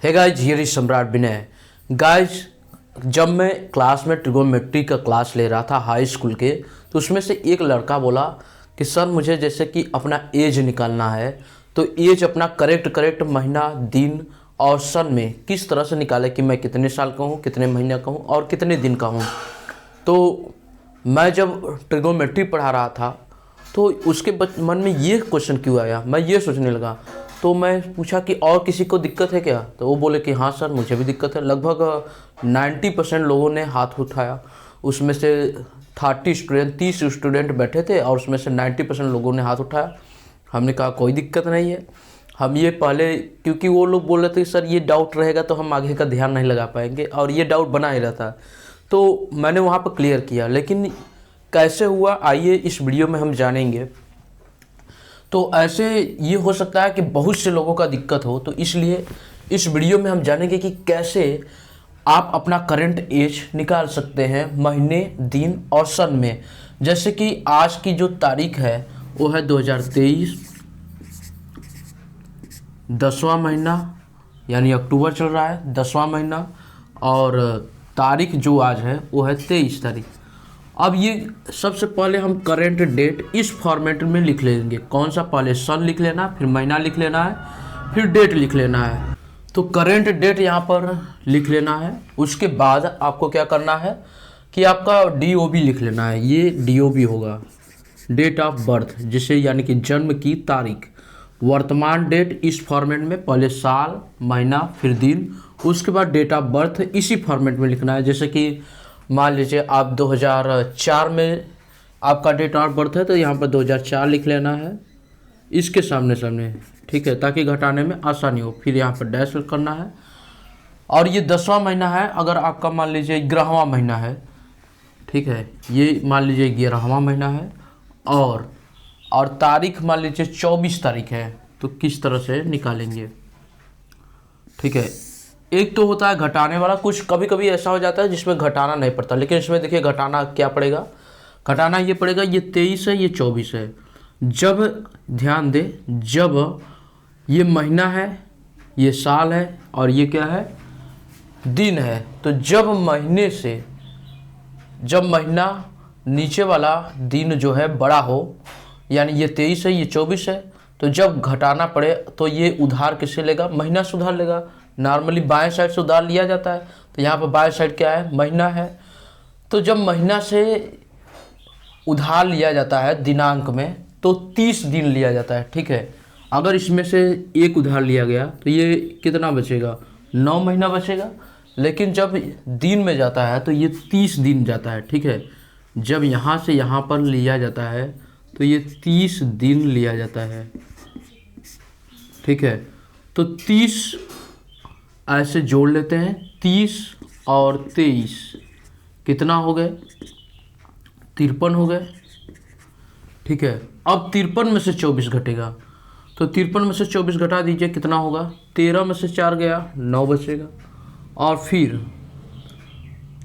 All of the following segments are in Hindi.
हे गाइज, हियर इज सम्राट विनय। गाइज, जब मैं क्लास में ट्रिगोनोमेट्री का क्लास ले रहा था हाई स्कूल के, तो उसमें से एक लड़का बोला कि सर मुझे जैसे कि अपना एज निकालना है, तो एज अपना करेक्ट महीना, दिन और सन में किस तरह से निकाले कि मैं कितने साल का हूँ, कितने महीने का हूँ और कितने दिन का हूँ। तो मैं जब ट्रिगोनोमेट्री पढ़ा रहा था तो उसके मन में ये क्वेश्चन क्यों आया, मैं ये सोचने लगा। तो मैं पूछा कि और किसी को दिक्कत है क्या, तो वो बोले कि हाँ सर मुझे भी दिक्कत है। लगभग 90% लोगों ने हाथ उठाया। उसमें से 30 स्टूडेंट बैठे थे और उसमें से 90% लोगों ने हाथ उठाया। हमने कहा कोई दिक्कत नहीं है। हम ये पहले, क्योंकि वो लोग बोल रहे थे सर ये डाउट रहेगा तो हम आगे का ध्यान नहीं लगा पाएंगे, और ये डाउट बना ही रहता। तो मैंने वहाँ पर क्लियर किया, लेकिन कैसे हुआ आइए इस वीडियो में हम जानेंगे। तो ऐसे ये हो सकता है कि बहुत से लोगों का दिक्कत हो, तो इसलिए इस वीडियो में हम जानेंगे कि कैसे आप अपना करंट एज निकाल सकते हैं महीने, दिन और सन में। जैसे कि आज की जो तारीख है वो है 2023, 10वां महीना, यानी अक्टूबर चल रहा है, 10वां महीना, और तारीख जो आज है वो है 23 तारीख। अब ये सबसे पहले हम करेंट डेट इस फॉर्मेट में लिख लेंगे। कौन सा, पहले सन लिख लेना है, फिर महीना लिख लेना है, फिर डेट लिख लेना है। तो करेंट डेट यहाँ पर लिख लेना है। उसके बाद आपको क्या करना है कि आपका DOB लिख लेना है। ये DOB होगा, डेट ऑफ बर्थ, जिसे यानी कि जन्म की तारीख। वर्तमान डेट इस फॉर्मेट में, पहले साल, महीना, फिर दिन, उसके बाद डेट ऑफ बर्थ इसी फॉर्मेट में लिखना है। जैसे कि मान लीजिए आप 2004 में आपका डेट ऑफ बर्थ है, तो यहाँ पर 2004 लिख लेना है इसके सामने, ठीक है, ताकि घटाने में आसानी हो। फिर यहाँ पर डैश करना है। और ये 10वां महीना है, अगर आपका मान लीजिए 11वां महीना है, ठीक है, ये मान लीजिए 11वां महीना है, और तारीख मान लीजिए 24 तारीख है, तो किस तरह से निकालेंगे, ठीक है। एक तो होता है घटाने वाला, कुछ कभी कभी ऐसा हो जाता है जिसमें घटाना नहीं पड़ता, लेकिन इसमें देखिए घटाना क्या पड़ेगा, घटाना ये पड़ेगा, ये 23 है, ये 24 है। जब, ध्यान दे, जब ये महीना है, ये साल है, और ये क्या है, दिन है, तो जब महीने से, जब महीना नीचे वाला दिन जो है बड़ा हो, यानी ये 23 है, ये 24 है, तो जब घटाना पड़े तो ये उधार किससे लेगा, महीना से उधार लेगा। नॉर्मली बाएं साइड से उधार लिया जाता है, तो यहाँ पर बाएं साइड क्या है, महीना है। तो जब महीना से उधार लिया जाता है दिनांक में, तो 30 दिन लिया जाता है, ठीक है। अगर इसमें से एक उधार लिया गया तो ये कितना बचेगा, 9 महीना बचेगा। लेकिन जब दिन में जाता है तो ये 30 दिन जाता है, ठीक है। जब यहाँ से यहाँ पर लिया जाता है तो ये 30 दिन लिया जाता है, ठीक है। तो 30 ऐसे जोड़ लेते हैं, 30 और 23 कितना हो गए, 53 हो गए, ठीक है। अब 53 में से 24 घटेगा, तो 53 में से 24 घटा दीजिए, कितना होगा, 13 में से 4 गया, 9 बचेगा, और फिर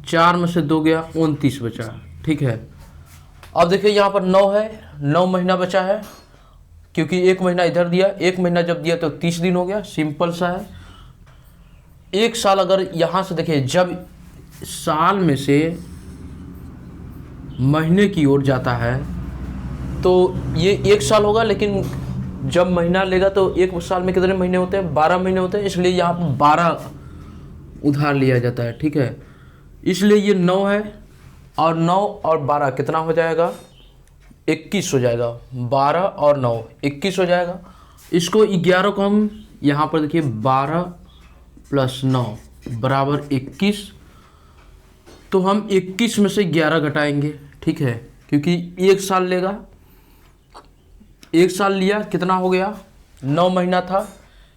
4 में से 2 गया, 29 बचा, ठीक है। अब देखिए यहाँ पर 9 है, 9 महीना बचा है, क्योंकि एक महीना इधर दिया, एक महीना जब दिया तो 30 दिन हो गया, सिंपल सा है। एक साल, अगर यहाँ से देखिए, जब साल में से महीने की ओर जाता है तो ये एक साल होगा, लेकिन जब महीना लेगा तो एक साल में कितने महीने होते हैं, 12 महीने होते हैं, इसलिए यहाँ पर 12 उधार लिया जाता है, ठीक है। इसलिए ये 9 है, और 9 और 12 कितना हो जाएगा, 21 हो जाएगा। 12 और 9 21 हो जाएगा। इसको 11 को हम यहाँ पर देखिए, 12 प्लस 9 बराबर 21, तो हम 21 में से 11 घटाएंगे, ठीक है, क्योंकि एक साल लेगा, एक साल लिया, कितना हो गया, 9 महीना था,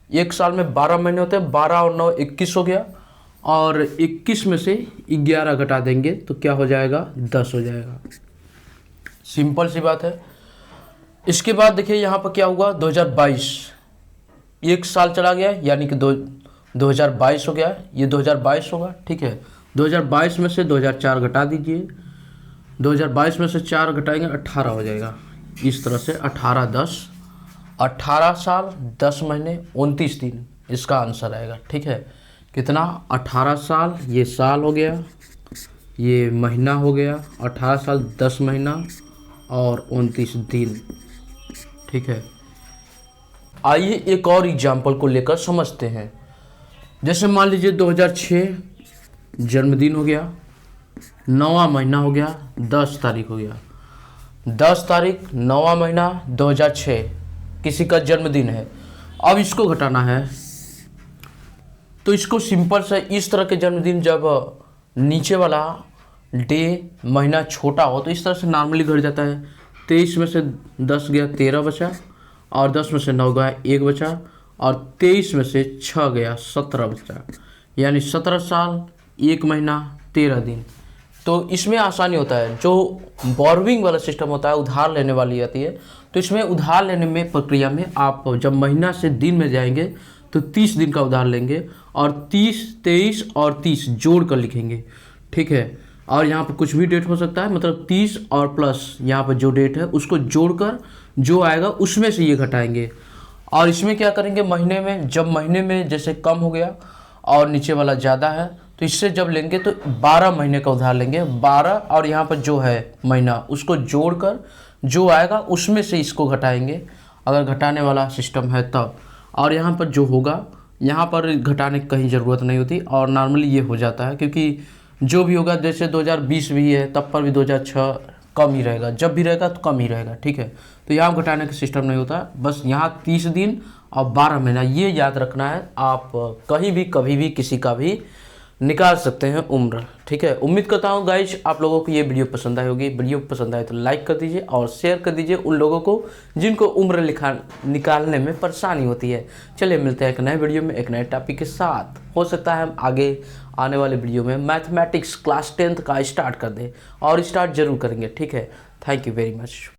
एक साल में 12 महीने होते हैं, 12 और 9 21 हो गया, और 21 में से 11 घटा देंगे तो क्या हो जाएगा, 10 हो जाएगा। सिंपल सी बात है। इसके बाद देखिए यहाँ पर क्या हुआ, 2022, एक साल चला गया, यानी कि 2022 हो गया, ये 2022 होगा, ठीक है। 2022 में से 2004 घटा दीजिए, 2022 में से 4 घटाएंगे, 18 हो जाएगा। इस तरह से 18 10, 18 साल 10 महीने 29 दिन, इसका आंसर आएगा। ठीक है, कितना 18 साल, ये साल हो गया, ये महीना हो गया, 18 साल 10 महीना और 29 दिन। ठीक है, आइए एक और एग्जाम्पल को लेकर समझते हैं। जैसे मान लीजिए 2006 जन्मदिन हो गया, 9वां महीना हो गया, 10 तारीख हो गया। 10 तारीख 9वां महीना 2006 किसी का जन्मदिन है। अब इसको घटाना है तो इसको सिंपल से इस तरह के जन्मदिन जब नीचे वाला डे महीना छोटा हो तो इस तरह से नॉर्मली घट जाता है। 23 में से 10 गया 13 बचा, और 10 में से 9 गया 1 बचा, और 23 में से 6 गया 17 बचा, यानी 17 साल 1 महीना 13 दिन। तो इसमें आसानी होता है। जो बोरोइंग वाला सिस्टम होता है, उधार लेने वाली आती है, तो इसमें उधार लेने में प्रक्रिया में आप जब महीना से दिन में जाएंगे तो 30 दिन का उधार लेंगे और 30, 23 और 30 जोड़ कर लिखेंगे। ठीक है, और यहाँ पर कुछ भी डेट हो सकता है, मतलब 30 और प्लस यहाँ पर जो डेट है उसको जोड़कर जो आएगा उसमें से ये घटाएंगे। और इसमें क्या करेंगे, महीने में जब महीने में जैसे कम हो गया और नीचे वाला ज़्यादा है तो इससे जब लेंगे तो 12 महीने का उधार लेंगे। 12 और यहाँ पर जो है महीना उसको जोड़कर जो आएगा उसमें से इसको घटाएंगे, अगर घटाने वाला सिस्टम है तब। और यहाँ पर जो होगा, यहाँ पर घटाने की कहीं ज़रूरत नहीं होती और नॉर्मली ये हो जाता है, क्योंकि जो भी होगा, जैसे 2020 भी है तब पर भी 2006 कम ही रहेगा, जब भी रहेगा तो कम ही रहेगा। ठीक है, तो यहाँ घटाने का सिस्टम नहीं होता, बस यहाँ 30 दिन और 12 महीना, ये याद रखना है। आप कहीं भी कभी भी किसी का भी निकाल सकते हैं उम्र। ठीक है, उम्मीद करता हूँ गाइज आप लोगों को ये वीडियो पसंद आई होगी। वीडियो पसंद आए तो लाइक कर दीजिए और शेयर कर दीजिए उन लोगों को जिनको उम्र निकालने में परेशानी होती है। चलिए मिलते हैं एक नए वीडियो में एक नए टॉपिक के साथ। हो सकता है हम आगे आने वाले वीडियो में मैथमेटिक्स क्लास 10th का स्टार्ट कर दें, और स्टार्ट जरूर करेंगे। ठीक है, थैंक यू वेरी मच।